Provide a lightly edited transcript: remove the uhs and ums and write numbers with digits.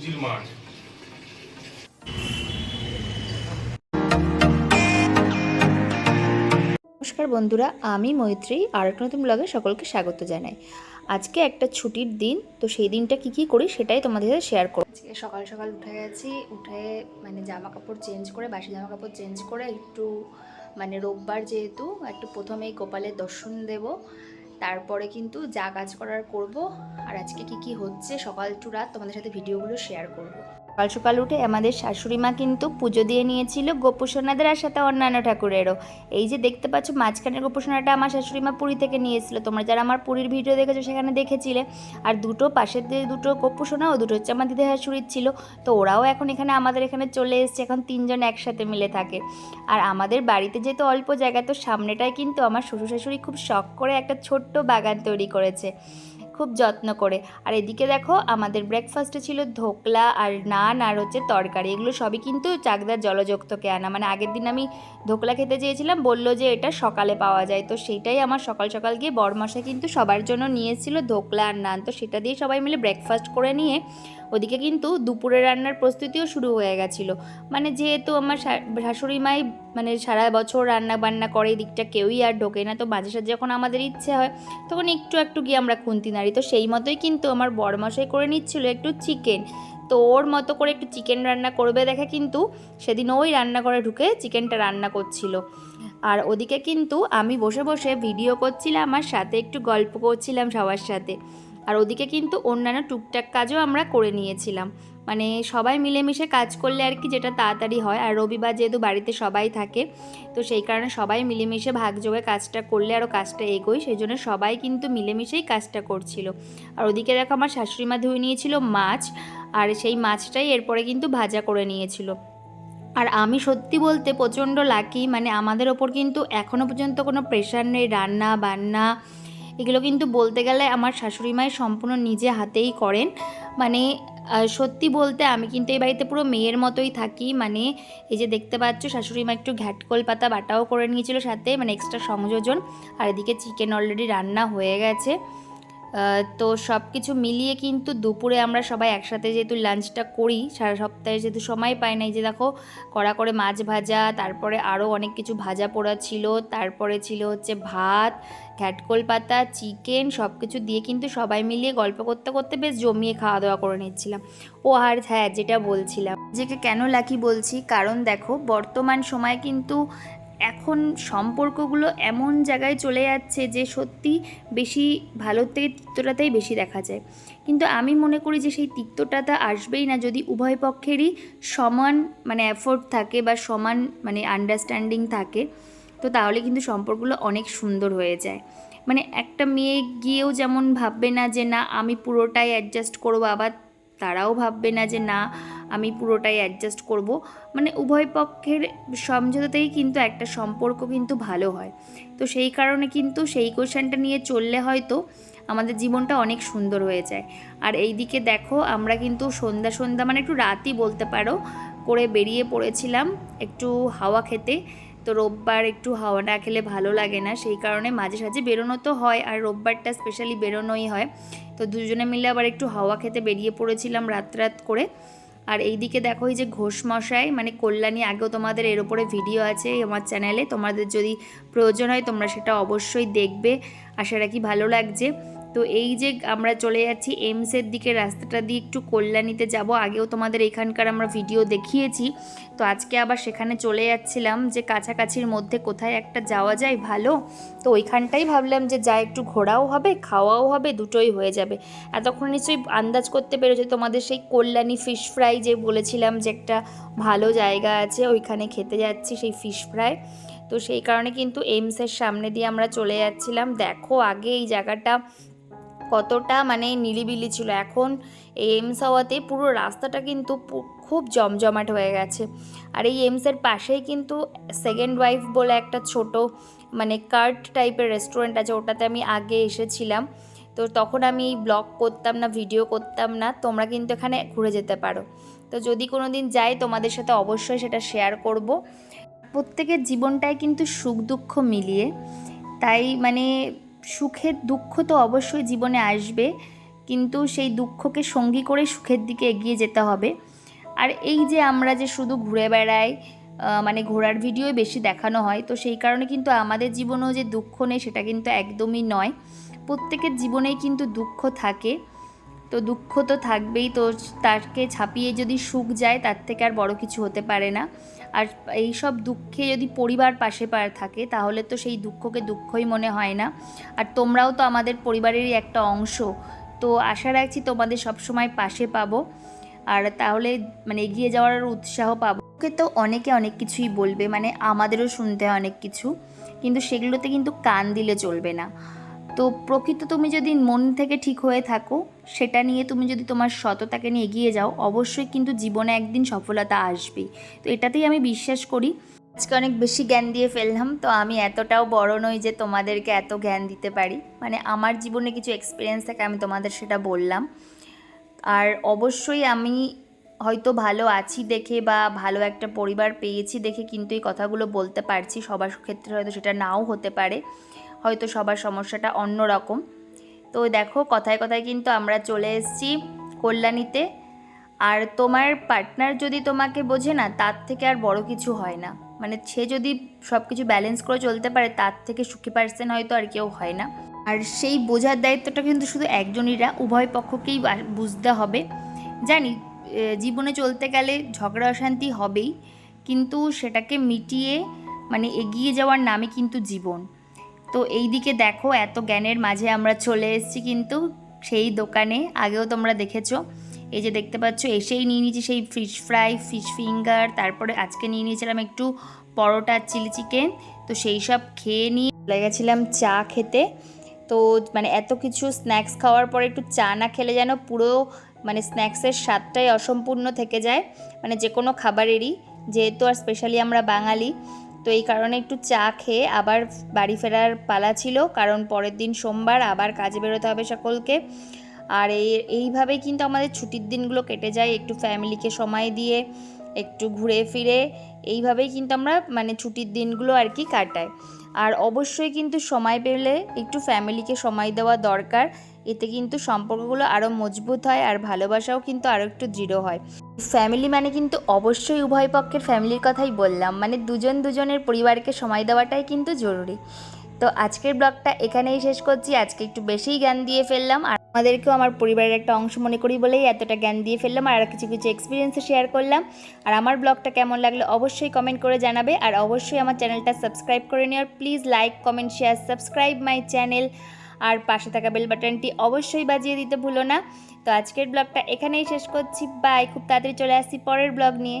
সবজির মাঠ। নমস্কার বন্ধুরা, আমি মৈত্রী আর একটা নতুন ব্লগে সকলকে স্বাগত জানাই। আজকে একটা ছুটির দিন, তো সেই দিনটা কি করি সেটাই তোমাদের সাথে শেয়ার করব। আজকে সকাল সকাল উঠে গেছি, উঠে মানে জামা কাপড় চেঞ্জ করে, বাসি জামা কাপড় চেঞ্জ করে একটু মানে রোববার যেহেতু একটু প্রথমেই গোপালের দর্শন দেব, তারপরে কিন্তু যা কাজ করার করব। আর আজকে কি হচ্ছে সকাল টু রাত তোমাদের সাথে ভিডিওগুলো শেয়ার করব। সকাল সকাল উঠে আমাদের শাশুড়ি মা কিন্তু পুজো দিয়ে নিয়েছিল গোপুসোনাদের আর সাথে অন্যান্য ঠাকুরেরও। এই যে দেখতে পাচ্ছ মাঝখানের গোপুসোনাটা আমার শাশুড়ি মা পুরী থেকে নিয়েছিল, তোমরা যারা আমার পুরীর ভিডিও দেখেছো সেখানে দেখেছিলে। আর দুটো পাশের দিয়ে দুটো গোপুসোনা, ও দুটো হচ্ছে আমার দিদি শাশুড়ির ছিল। তো ওরাও এখন এখানে আমাদের এখানে চলে এসছে, এখন তিনজন একসাথে মিলে থাকে। আর আমাদের বাড়িতে যেহেতু অল্প জায়গা, তো সামনেটায় কিন্তু আমার শ্বশুর শাশুড়ি খুব শখ করে একটা ছোট্ট বাগান তৈরি করেছে, খুব যত্ন করে। আর এদিকে দেখো আমাদের ব্রেকফাস্টে ছিল ধোকলা আর নান আর হচ্ছে তরকারি। এগুলো সবই কিন্তু চাকদার জলযোগ থেকে আনা, মানে আগের দিন আমি ধোকলা খেতে চেয়েছিলাম, বললো যে এটা সকালে পাওয়া যায়, তো সেইটাই আমার সকাল সকাল গিয়ে বরমশাই কিন্তু সবার জন্য নিয়েছিল ধোকলা আর নান, তো সেটা দিয়ে সবাই মিলে ব্রেকফাস্ট করে নিয়ে ওদিকে কিন্তু দুপুরে রান্নার প্রস্তুতিও শুরু হয়ে গেছিলো। মানে যেহেতু আমার শাশুড়ি মাই মানে সারা বছর রান্না বান্না করে, এই দিকটা কেউই আর ঢোকে না, তো মাঝে সাঝে যখন আমাদের ইচ্ছে হয় তখন একটু গিয়ে আমরা খুন্তি নাড়ি। তো সেই মতোই কিন্তু আমার বড়মশাই করে নিচ্ছিল একটু চিকেন, তো ওর মতো করে একটু চিকেন রান্না করবে দেখে কিন্তু সেদিন ওই রান্নাঘরে ঢুকে চিকেনটা রান্না করছিল। আর ওদিকে কিন্তু আমি বসে বসে ভিডিও করছিলাম, আর সাথে একটু গল্প করছিলাম সবার সাথে। আর ওদিকে কিন্তু অন্যান্য টুকটাক কাজও আমরা করে নিয়েছিলাম, মানে সবাই মিলেমিশে কাজ করলে আর কি যেটা তাড়াতাড়ি হয়। আর রবিবার যেহেতু বাড়িতে সবাই থাকে, তো সেই কারণে সবাই মিলেমিশে ভাগযোগে কাজটা করলে আরও কাজটা এগোয়, সেই জন্য সবাই কিন্তু মিলেমিশেই কাজটা করছিল। আর ওদিকে দেখো আমার শাশুড়ি মা ধুয়ে নিয়েছিল মাছ, আর সেই মাছটাই এরপরে কিন্তু ভাজা করে নিয়েছিল। আর আমি সত্যি বলতে প্রচণ্ড লাকি, মানে আমাদের ওপর কিন্তু এখনও পর্যন্ত কোনো প্রেশার নেই, রান্না বান্না এগুলো কিন্তু বলতে গেলে আমার শাশুড়ি মাই সম্পূর্ণ নিজে হাতেই করেন। মানে সত্যি বলতে আমি কিন্তু এই বাড়িতে পুরো মেয়ের মতোই থাকি। মানে এই যে দেখতে পাচ্ছ শাশুড়ি মা একটু ঘ্যাটকল পাতা বাটাও করে নিয়েছিল সাথে, মানে এক্সট্রা সংযোজন। আর এদিকে চিকেন অলরেডি রান্না হয়ে গেছে। তো সব কিছু মিলিয়ে কিন্তু দুপুরে আমরা সবাই একসাথে যেহেতু লাঞ্চটা করি, সারা সপ্তাহে যেহেতু সময় পাই না, এই যে দেখো কড়া করে মাছ ভাজা, তারপরে আরও অনেক কিছু ভাজা পোড়া ছিল, তারপরে ছিল হচ্ছে ভাত, ঘ্যাটকল পাতা, চিকেন, সব কিছু দিয়ে কিন্তু সবাই মিলিয়ে গল্প করতে করতে বেশ জমিয়ে খাওয়া দাওয়া করে নিচ্ছিলাম। ও আর হ্যাঁ, যেটা বলছিলাম নিজেকে কেন লাকি বলছি, কারণ দেখো বর্তমান সময়ে কিন্তু এখন সম্পর্কগুলো এমন জায়গায় চলে যাচ্ছে যে সত্যি বেশি ভালোর থেকে তিক্তটাতেই বেশি দেখা যায়। কিন্তু আমি মনে করি যে সেই তিক্তটাটা আসবেই না যদি উভয় পক্ষেরই সমান মানে এফোর্ট থাকে বা সমান মানে আন্ডারস্ট্যান্ডিং থাকে, তো তাহলে কিন্তু সম্পর্কগুলো অনেক সুন্দর হয়ে যায়। মানে একটা মেয়ে গিয়েও যেমন ভাববে না যে না আমি পুরোটাই অ্যাডজাস্ট করবো, আবার তারাও ভাববে না যে না আমি পুরোটাই অ্যাডজাস্ট করব। মানে উভয় পক্ষের সমঝোতাতেই কিন্তু একটা সম্পর্ক কিন্তু ভালো হয়। তো সেই কারণে কিন্তু সেই কোশ্চেনটা নিয়ে চললে হয়তো আমাদের জীবনটা অনেক সুন্দর হয়ে যায়। আর এই দিকে দেখো আমরা কিন্তু সন্ধ্যা সন্ধ্যা মানে একটু রাতই বলতে পারো করে বেরিয়ে পড়েছিলাম একটু হাওয়া খেতে। তো রোববার একটু হাওয়া না খেলে ভালো লাগে না, সেই কারণে মাঝে সাঝে বেরোনো তো হয়, আর রোববারটা স্পেশালি বেরোনোই হয়। তো দুজনে মিলে আবার একটু হাওয়া খেতে বেরিয়ে পড়েছিলাম রাত করে। আর এই দিকে দেখো এই যে ঘোষমশাই মানে কল্যাণী, আগেও তোমাদের এর ওপরে ভিডিও আছে আমার চ্যানেলে, তোমাদের যদি প্রয়োজন হয় তোমরা সেটা অবশ্যই দেখবে, আশা রাখি ভালো লাগছে। তো এই যে আমরা চলে যাচ্ছি এইমসের দিকে, রাস্তাটা দিয়ে একটু কল্যাণীতে যাব, আগেও তোমাদের এখানকার আমরা ভিডিও দেখিয়েছি। তো আজকে আবার সেখানে চলে যাচ্ছিলাম যে কাছাকাছির মধ্যে কোথায় একটা যাওয়া যায় ভালো, তো ওইখানটাই ভাবলাম যে যা একটু ঘোরাও হবে খাওয়াও হবে, দুটোই হয়ে যাবে। এতক্ষণ নিশ্চয়ই আন্দাজ করতে পেরেছো তোমাদের সেই কল্যাণী ফিশ ফ্রাই যে বলেছিলাম যে একটা ভালো জায়গা আছে, ওইখানে খেতে যাচ্ছি সেই ফিশ ফ্রাই। তো সেই কারণে কিন্তু এইমসের সামনে দিয়ে আমরা চলে যাচ্ছিলাম। দেখো আগে এই জায়গাটা কতটা মানে নিরিবিলি ছিল, এখন এইমস হওয়াতে পুরো রাস্তাটা কিন্তু খুব জমজমাট হয়ে গেছে। আর এই এইমসের পাশেই কিন্তু সেকেন্ড ওয়াইফ বলে একটা ছোট মানে কার্ট টাইপের রেস্টুরেন্ট আছে, ওটাতে আমি আগে এসেছিলাম। তো তখন আমি ব্লগ করতাম না, ভিডিও করতাম না, তোমরা কিন্তু এখানে ঘুরে যেতে পারো। তো যদি কোনো দিন যাই তোমাদের সাথে অবশ্যই সেটা শেয়ার করব। প্রত্যেকের জীবনটাই কিন্তু সুখ দুঃখ মিলিয়ে, তাই মানে সুখের দুঃখ তো অবশ্যই জীবনে আসবে, কিন্তু সেই দুঃখকে সঙ্গী করে সুখের দিকে এগিয়ে যেতে হবে। আর এই যে আমরা যে শুধু ঘুরে বেড়াই, মানে ঘোরার ভিডিও বেশি দেখানো হয়, তো সেই কারণে কিন্তু আমাদের জীবনেও যে দুঃখ নেই সেটা কিন্তু একদমই নয়। প্রত্যেকের জীবনেই কিন্তু দুঃখ থাকে, তো দুঃখ তো থাকবেই, তো তাকে ছাপিয়ে যদি সুখ যায় তার থেকে আর বড় কিছু হতে পারে না। আর এই সব দুঃখে যদি পরিবার পাশে থাকে তাহলে তো সেই দুঃখকে দুঃখই মনে হয় না। আর তোমরাও তো আমাদের পরিবারেরই একটা অংশ, তো আশা রাখছি তোমাদের সবসময় পাশে পাবো, আর তাহলে মানে এগিয়ে যাওয়ার উৎসাহ পাবো। ওকে তো অনেকে অনেক কিছুই বলবে, মানে আমাদেরও শুনতে হয় অনেক কিছু, কিন্তু সেগুলোতে কিন্তু কান দিলে চলবে না। তো প্রকৃত তুমি যদি মন থেকে ঠিক হয়ে থাকো, সেটা নিয়ে তুমি যদি তোমার সততাকে নিয়ে এগিয়ে যাও, অবশ্যই কিন্তু জীবনে একদিন সফলতা আসবেই। তো এটাতেই আমি বিশ্বাস করি। আজকে অনেক বেশি জ্ঞান দিয়ে ফেললাম, তো আমি এতটাও বড় নই যে তোমাদেরকে এত জ্ঞান দিতে পারি, মানে আমার জীবনে কিছু এক্সপিরিয়েন্স থাকে আমি তোমাদের সেটা বললাম। আর অবশ্যই আমি হয়তো ভালো আছি দেখে বা ভালো একটা পরিবার পেয়েছি দেখে কিন্তু এই কথাগুলো বলতে পারছি, সবার ক্ষেত্রে হয়তো সেটা নাও হতে পারে, হয়তো সবার সমস্যাটা অন্য রকম। তো দেখো কথায় কথায় কিন্তু আমরা চলে এসেছি কল্যাণীতে। আর তোমার পার্টনার যদি তোমাকে বোঝে না, তার থেকে আর বড় কিছু হয় না, মানে সে যদি সব কিছু ব্যালেন্স করে চলতে পারে, তার থেকে সুখী পার্সন হয়তো আর কেউ হয় না। আর সেই বোঝার দায়িত্বটা কিন্তু শুধু একজনেরই, উভয় পক্ষকেই বুঝতে হবে। জানি জীবনে চলতে গেলে ঝগড়া অশান্তি হবেই, কিন্তু সেটাকে মিটিয়ে মানে এগিয়ে যাওয়ার নামে কিন্তু জীবন। তো এই দিকে দেখো এত জ্ঞানের মাঝে আমরা চলে এসেছি কিন্তু সেই দোকানে, আগেও তোমরা দেখেছো। এই যে দেখতে পাচ্ছ, এসেই নিয়ে নিয়েছি সেই ফিশ ফ্রাই, ফিশ ফিঙ্গার, তারপরে আজকে নিয়ে নিয়েছিলাম একটু পরোটা, চিলি চিকেন। তো সেই সব খেয়ে নিয়ে চলে গেছিলাম চা খেতে। তো মানে এত কিছু স্ন্যাক্স খাওয়ার পরে একটু চা না খেলে যেন পুরো মানে স্ন্যাক্সের স্বাদটাই অসম্পূর্ণ থেকে যায়, মানে যে কোনো খাবারেরই, যেহেতু আর স্পেশালি আমরা বাঙালি। তো এই কারণে একটু চা খেয়ে আবার বাড়ি ফেরার পালা ছিল, কারণ পরের দিন সোমবার আবার কাজে বেরোতে হবে সকলকে। আর এইভাবেই কিন্তু আমাদের ছুটির দিনগুলো কেটে যায়, একটু ফ্যামিলিকে সময় দিয়ে, একটু ঘুরে ফিরে, এইভাবেই কিন্তু আমরা মানে ছুটির দিনগুলো আর কি কাটাই। আর অবশ্যই কিন্তু সময় পেলে একটু ফ্যামিলিকে সময় দেওয়া দরকার, এতে কিন্তু সম্পর্কগুলো আরও মজবুত হয়, আর ভালোবাসাও কিন্তু আরও একটু দৃঢ় হয়। ফ্যামিলি মানে কিন্তু অবশ্যই উভয় পক্ষের ফ্যামিলির কথাই বললাম, মানে দুজনের পরিবারকে সময় দেওয়াটাই কিন্তু জরুরি। তো আজকের ব্লগটা এখানেই শেষ করছি, আজকে একটু বেশিই জ্ঞান দিয়ে ফেললাম, আর আমাদেরকেও আমার পরিবারের একটা অংশ মনে করি বলেই এতটা জ্ঞান দিয়ে ফেললাম, আর কিছু কিছু এক্সপিরিয়েন্সও শেয়ার করলাম। আর আমার ব্লগটা কেমন লাগলো অবশ্যই কমেন্ট করে জানাবে, আর অবশ্যই আমার চ্যানেলটা সাবস্ক্রাইব করে নিও। আর please like, comment, share, subscribe my channel, আর পাশে থাকা বেল বাটনটি অবশ্যই বাজিয়ে দিতে ভুলো না। তো আজকের ব্লগটা এখানেই শেষ করছি, বাই। খুব তাড়াতাড়ি চলে আসছি পরের ব্লগ নিয়ে।